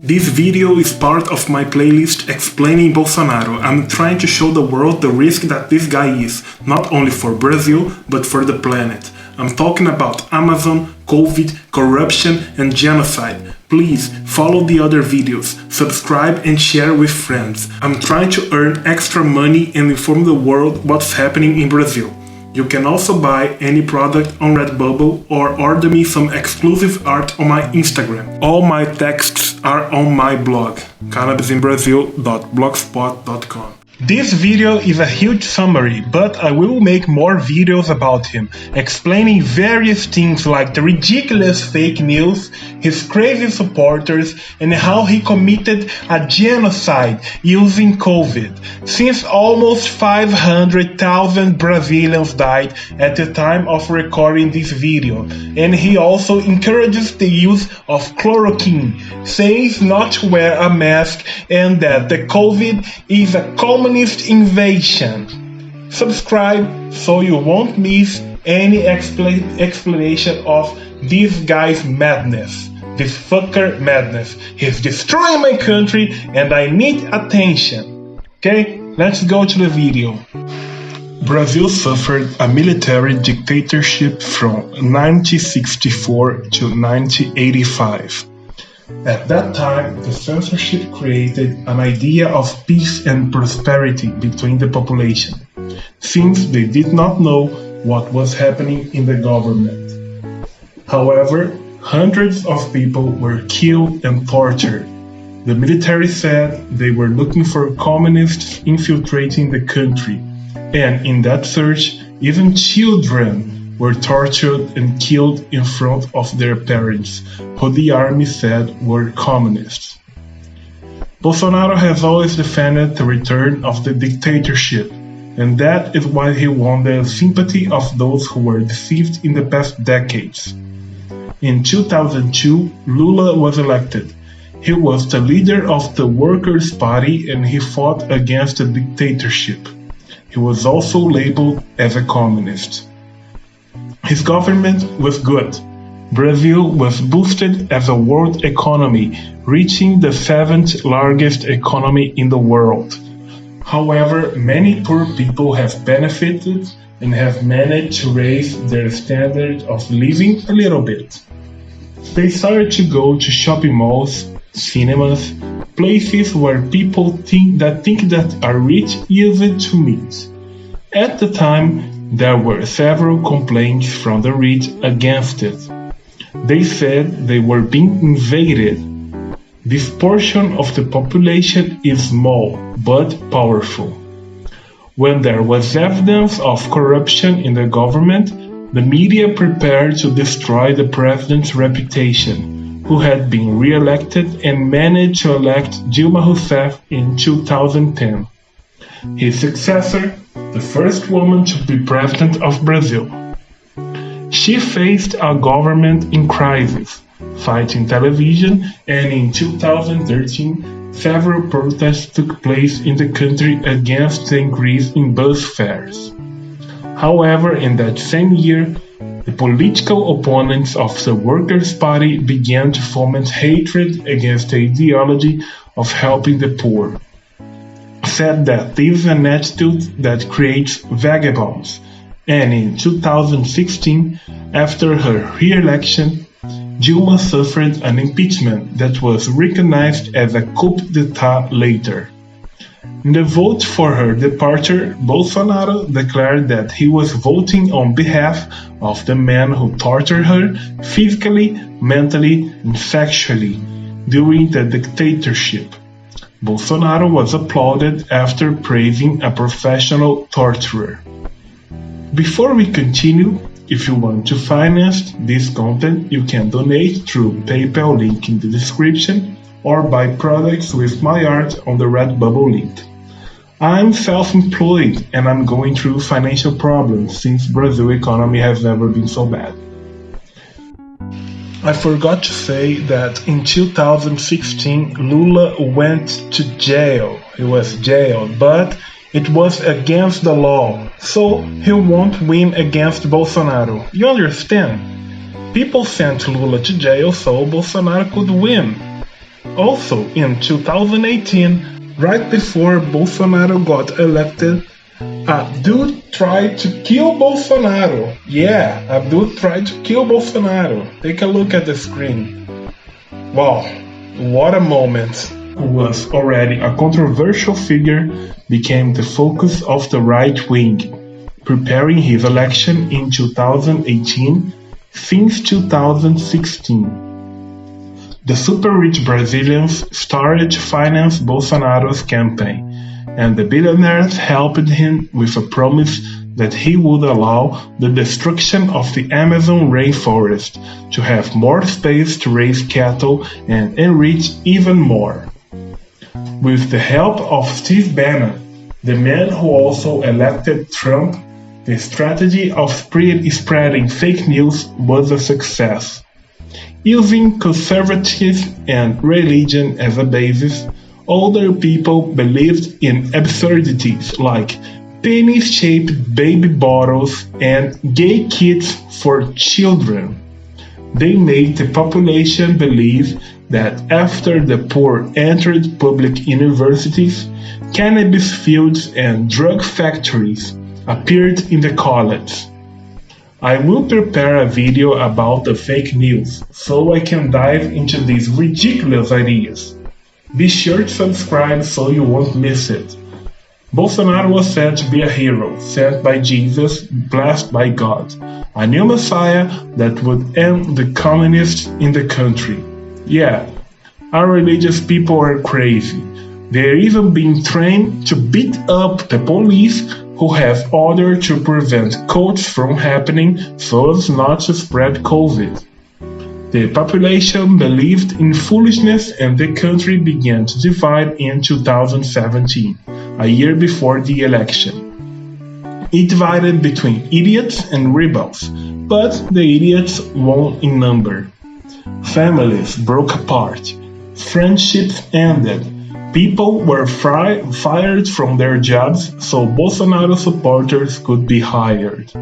This video is part of my playlist explaining Bolsonaro. I'm trying to show the world the risk that this guy is, not only for Brazil, but for the planet. I'm talking about Amazon, COVID, corruption, and genocide. Please follow the other videos, subscribe and share with friends. I'm trying to earn extra money and inform the world what's happening in Brazil. You can also buy any product on Redbubble or order me some exclusive art on my Instagram. All my texts are on my blog, cannabisinbrasil.blogspot.com. This video is a huge summary, but I will make more videos about him, explaining various things like the ridiculous fake news, his crazy supporters, and how he committed a genocide using COVID, since almost 500,000 Brazilians died at the time of recording this video, and he also encourages the use of chloroquine, says not to wear a mask and that the COVID is a communist invasion. Subscribe so you won't miss any explanation of this guy's madness, this fucker madness. He's destroying my country and I need attention. Okay, let's go to the video. Brazil suffered a military dictatorship from 1964 to 1985. At that time, the censorship created an idea of peace and prosperity between the population, since they did not know what was happening in the government. However, hundreds of people were killed and tortured. The military said they were looking for communists infiltrating the country, and in that search, even children were tortured and killed in front of their parents, who the army said were communists. Bolsonaro has always defended the return of the dictatorship, and that is why he won the sympathy of those who were deceived in the past decades. In 2002, Lula was elected. He was the leader of the Workers' Party and he fought against the dictatorship. He was also labeled as a communist. His government was good. Brazil was boosted as a world economy, reaching the 7th largest economy in the world. However, many poor people have benefited and have managed to raise their standard of living a little bit. They started to go to shopping malls, cinemas, places where people think that are rich use it to meet. At the time, there were several complaints from the rich against it. They said they were being invaded. This portion of the population is small but powerful. When there was evidence of corruption in the government, the media prepared to destroy the president's reputation, who had been re-elected and managed to elect Dilma Rousseff in 2010. His successor, the first woman to be president of Brazil. She faced a government in crisis, fighting television, and in 2013, several protests took place in the country against the increase in bus fares. However, in that same year, the political opponents of the Workers' Party began to foment hatred against the ideology of helping the poor. Said that this is an attitude that creates vagabonds, and in 2016, after her re-election, Dilma suffered an impeachment that was recognized as a coup d'etat later. In the vote for her departure, Bolsonaro declared that he was voting on behalf of the man who tortured her physically, mentally, and sexually during the dictatorship. Bolsonaro was applauded after praising a professional torturer. Before we continue, if you want to finance this content, you can donate through PayPal link in the description or buy products with my art on the Redbubble link. I'm self-employed and I'm going through financial problems since Brazil economy has never been so bad. I forgot to say that in 2016 Lula went to jail. He was jailed, but it was against the law, so he won't win against Bolsonaro. You understand? People sent Lula to jail so Bolsonaro could win. Also, in 2018, right before Bolsonaro got elected, a dude tried to kill Bolsonaro. Yeah, a dude tried to kill Bolsonaro. Take a look at the screen. Wow, what a moment. Who was already a controversial figure, became the focus of the right wing, preparing his election in 2018 since 2016. The super-rich Brazilians started to finance Bolsonaro's campaign, and the billionaires helped him with a promise that he would allow the destruction of the Amazon rainforest to have more space to raise cattle and enrich even more. With the help of Steve Bannon, the man who also elected Trump, the strategy of spreading fake news was a success. Using conservatism and religion as a basis, older people believed in absurdities like penis-shaped baby bottles and gay kits for children. They made the population believe that after the poor entered public universities, cannabis fields and drug factories appeared in the college. I will prepare a video about the fake news so I can dive into these ridiculous ideas. Be sure to subscribe so you won't miss it. Bolsonaro was said to be a hero, sent by Jesus, blessed by God, a new messiah that would end the communists in the country. Yeah, our religious people are crazy. They're even being trained to beat up the police who have ordered to prevent cults from happening so as not to spread COVID. The population believed in foolishness and the country began to divide in 2017, a year before the election. It divided between idiots and rebels, but the idiots won in number. Families broke apart, friendships ended, people were fired from their jobs so Bolsonaro supporters could be hired.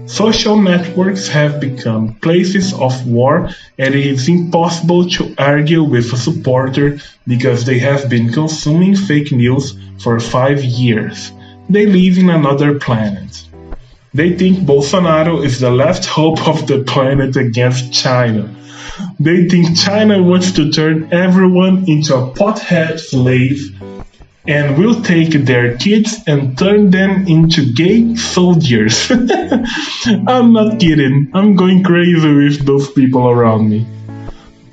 Social networks have become places of war and it is impossible to argue with a supporter because they have been consuming fake news for 5 years. They live in another planet. They think Bolsonaro is the last hope of the planet against China. They think China wants to turn everyone into a pothead slave and will take their kids and turn them into gay soldiers. I'm not kidding. I'm going crazy with those people around me.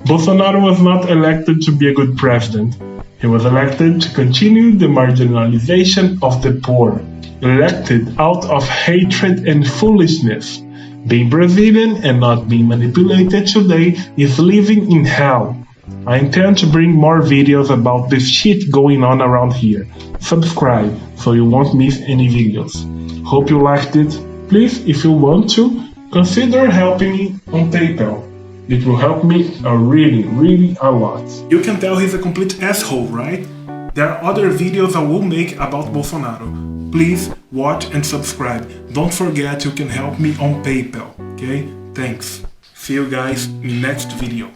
Bolsonaro was not elected to be a good president. He was elected to continue the marginalization of the poor, elected out of hatred and foolishness. Being Brazilian and not being manipulated today is living in hell. I intend to bring more videos about this shit going on around here. Subscribe so you won't miss any videos. Hope you liked it. Please, if you want to, consider helping me on PayPal. It will help me really a lot. You can tell he's a complete asshole, right? There are other videos I will make about Bolsonaro. Please watch and subscribe. Don't forget you can help me on PayPal, okay? Thanks. See you guys in next video.